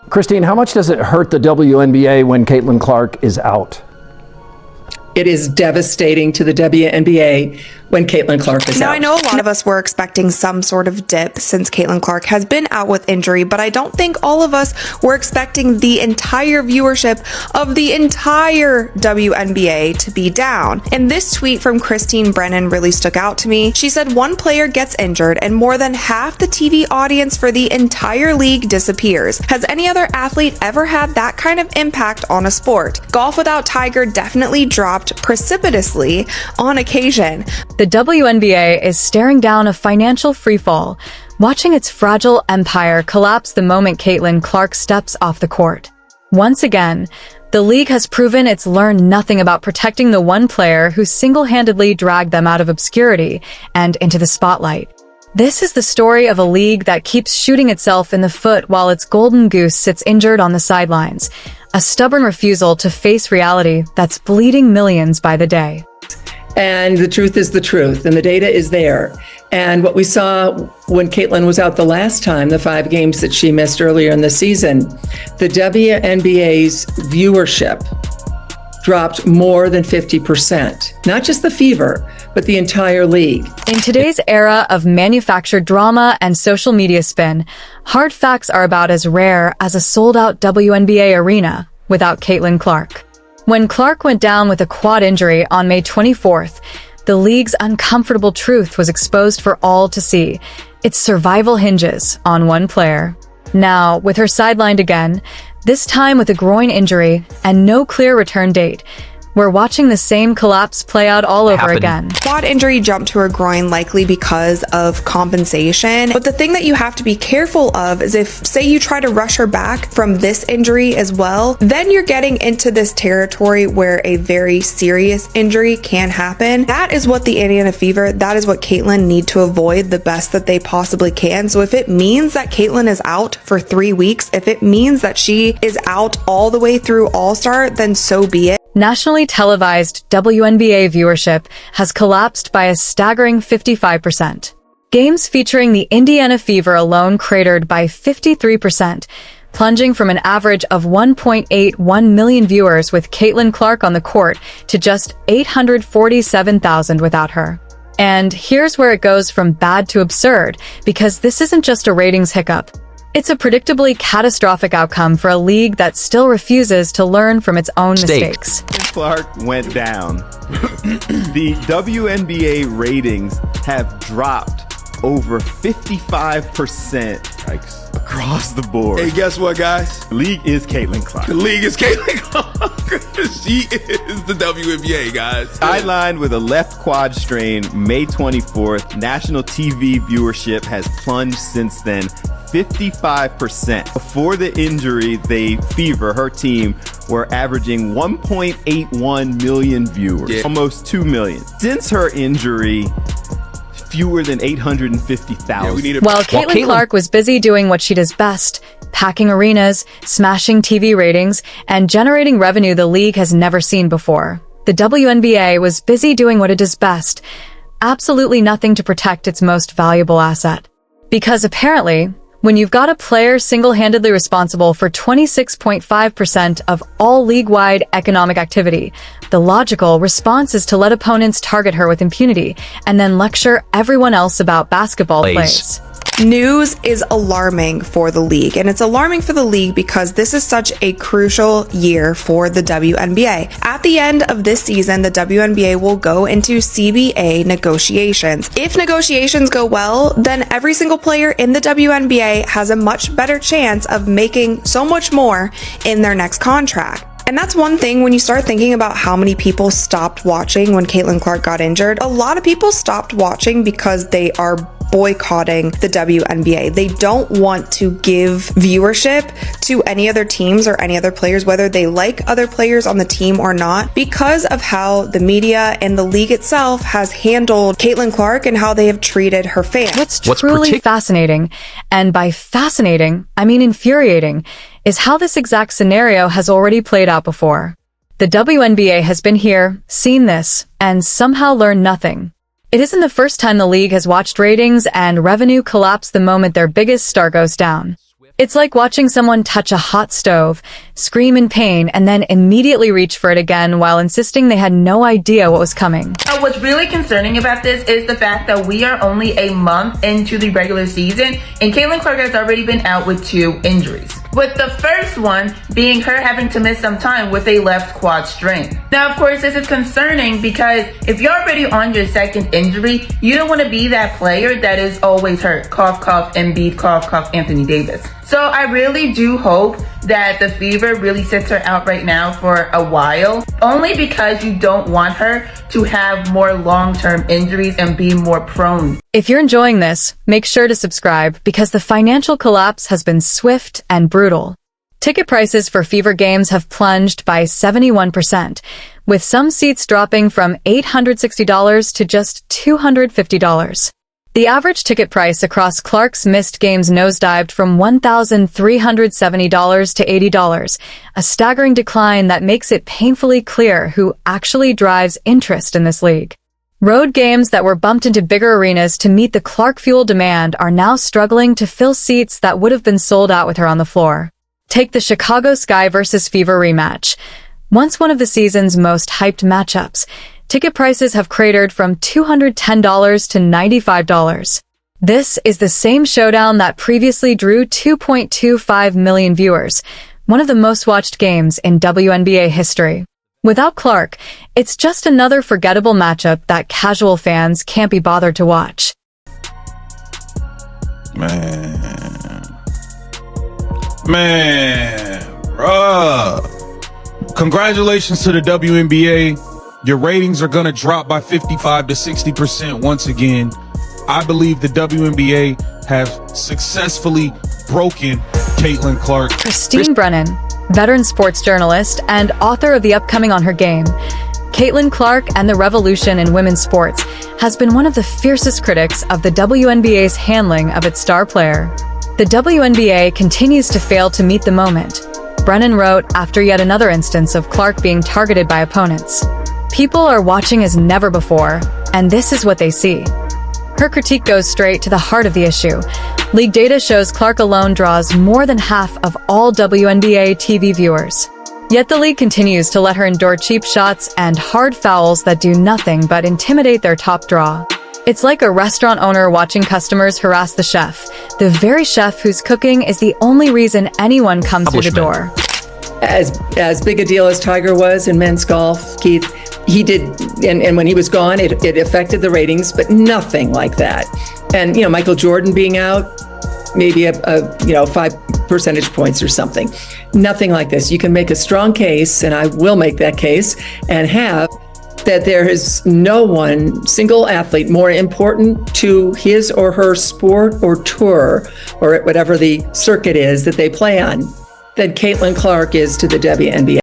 Christine, how much does it hurt the WNBA when Caitlin Clark is out? It is devastating to the WNBA when Caitlin Clark is out. Now, I know a lot of us were expecting some sort of dip since Caitlin Clark has been out with injury, but I don't think all of us were expecting the entire viewership of the entire WNBA to be down. And this tweet from Christine Brennan really stuck out to me. She said, one player gets injured and more than half the TV audience for the entire league disappears. Has any other athlete ever had that kind of impact on a sport? Golf without Tiger definitely dropped precipitously on occasion. The WNBA is staring down a financial freefall, watching its fragile empire collapse the moment Caitlin Clark steps off the court. Once again, the league has proven it's learned nothing about protecting the one player who single-handedly dragged them out of obscurity and into the spotlight. This is the story of a league that keeps shooting itself in the foot while its golden goose sits injured on the sidelines, a stubborn refusal to face reality that's bleeding millions by the day. And the truth is the truth, and the data is there. And what we saw when Caitlin was out the last time, the 5 games that she missed earlier in the season, the WNBA's viewership dropped more than 50%. Not just the Fever, but the entire league. In today's era of manufactured drama and social media spin, hard facts are about as rare as a sold-out WNBA arena without Caitlin Clark. When Clark went down with a quad injury on May 24th, the league's uncomfortable truth was exposed for all to see. Its survival hinges on one player. Now, with her sidelined again, this time with a groin injury and no clear return date, we're watching the same collapse play out all over again. Quad injury jumped to her groin likely because of compensation. But the thing that you have to be careful of is if, say, you try to rush her back from this injury as well, then you're getting into this territory where a very serious injury can happen. That is what the Indiana Fever, that is what Caitlin need to avoid the best that they possibly can. So if it means that Caitlin is out for 3 weeks, if it means that she is out all the way through All-Star, then so be it. Nationally televised WNBA viewership has collapsed by a staggering 55%. Games featuring the Indiana Fever alone cratered by 53%, plunging from an average of 1.81 million viewers with Caitlin Clark on the court to just 847,000 without her. And here's where it goes from bad to absurd, because this isn't just a ratings hiccup. It's a predictably catastrophic outcome for a league that still refuses to learn from its own mistakes. Clark went down. The WNBA ratings have dropped over 55% across the board. Hey, guess what, guys? The league is Caitlin Clark. The league is Caitlin Clark. She is the WNBA, guys. Sidelined with a left quad strain May 24th, national TV viewership has plunged since then 55%. Before the injury, the Fever, her team, were averaging 1.81 million viewers, almost 2 million. Since her injury, fewer than 850,000. While Caitlin Clark was busy doing what she does best, packing arenas, smashing TV ratings, and generating revenue the league has never seen before, the WNBA was busy doing what it does best, absolutely nothing to protect its most valuable asset. Because apparently, when you've got a player single-handedly responsible for 26.5% of all league-wide economic activity, the logical response is to let opponents target her with impunity and then lecture everyone else about basketball plays. News is alarming for the league, and it's alarming for the league because this is such a crucial year for the WNBA. At the end of this season, the WNBA will go into CBA negotiations. If negotiations go well, then every single player in the WNBA has a much better chance of making so much more in their next contract. And that's one thing when you start thinking about how many people stopped watching when Caitlin Clark got injured. A lot of people stopped watching because they are boycotting the WNBA. They don't want to give viewership to any other teams or any other players, whether they like other players on the team or not, because of how the media and the league itself has handled Caitlin Clark and how they have treated her fans. What's truly fascinating, and by fascinating, I mean infuriating, is how this exact scenario has already played out before. The WNBA has been here, seen this, and somehow learned nothing. It isn't the first time the league has watched ratings and revenue collapse the moment their biggest star goes down. It's like watching someone touch a hot stove, scream in pain, and then immediately reach for it again while insisting they had no idea what was coming. What's really concerning about this is the fact that we are only a month into the regular season, and Caitlin Clark has already been out with 2 injuries. With the first one being her having to miss some time with a left quad strain. Now, of course, this is concerning because if you're already on your second injury, you don't want to be that player that is always hurt. Cough, cough, Embiid, cough, cough, Anthony Davis. So I really do hope that the Fever really sits her out right now for a while, only because you don't want her to have more long-term injuries and be more prone. If you're enjoying this, make sure to subscribe because the financial collapse has been swift and brutal. Ticket prices for Fever games have plunged by 71%, with some seats dropping from $860 to just $250. The average ticket price across Clark's missed games nosedived from $1,370 to $80, a staggering decline that makes it painfully clear who actually drives interest in this league. Road games that were bumped into bigger arenas to meet the Clark-fueled demand are now struggling to fill seats that would have been sold out with her on the floor. Take the Chicago Sky vs. Fever rematch. Once one of the season's most hyped matchups, ticket prices have cratered from $210 to $95. This is the same showdown that previously drew 2.25 million viewers, one of the most watched games in WNBA history. Without Clark, it's just another forgettable matchup that casual fans can't be bothered to watch. Man, bruh. Congratulations to the WNBA. Your ratings are going to drop by 55 to 60% once again. I believe the WNBA have successfully broken Caitlin Clark. Christine Brennan, veteran sports journalist and author of the upcoming On Her Game, Caitlin Clark and the revolution in women's sports has been one of the fiercest critics of the WNBA's handling of its star player. The WNBA continues to fail to meet the moment, Brennan wrote after yet another instance of Clark being targeted by opponents. People are watching as never before, and this is what they see. Her critique goes straight to the heart of the issue. League data shows Clark alone draws more than half of all WNBA TV viewers. Yet the league continues to let her endure cheap shots and hard fouls that do nothing but intimidate their top draw. It's like a restaurant owner watching customers harass the chef, the very chef whose cooking is the only reason anyone comes through the door. As big a deal as Tiger was in men's golf, Keith, he did, and when he was gone, it affected the ratings, but nothing like that. And, Michael Jordan being out, maybe a 5 percentage points or something. Nothing like this. You can make a strong case, and I will make that case, and have that there is no one single athlete more important to his or her sport or tour or whatever the circuit is that they play on than Caitlin Clark is to the WNBA.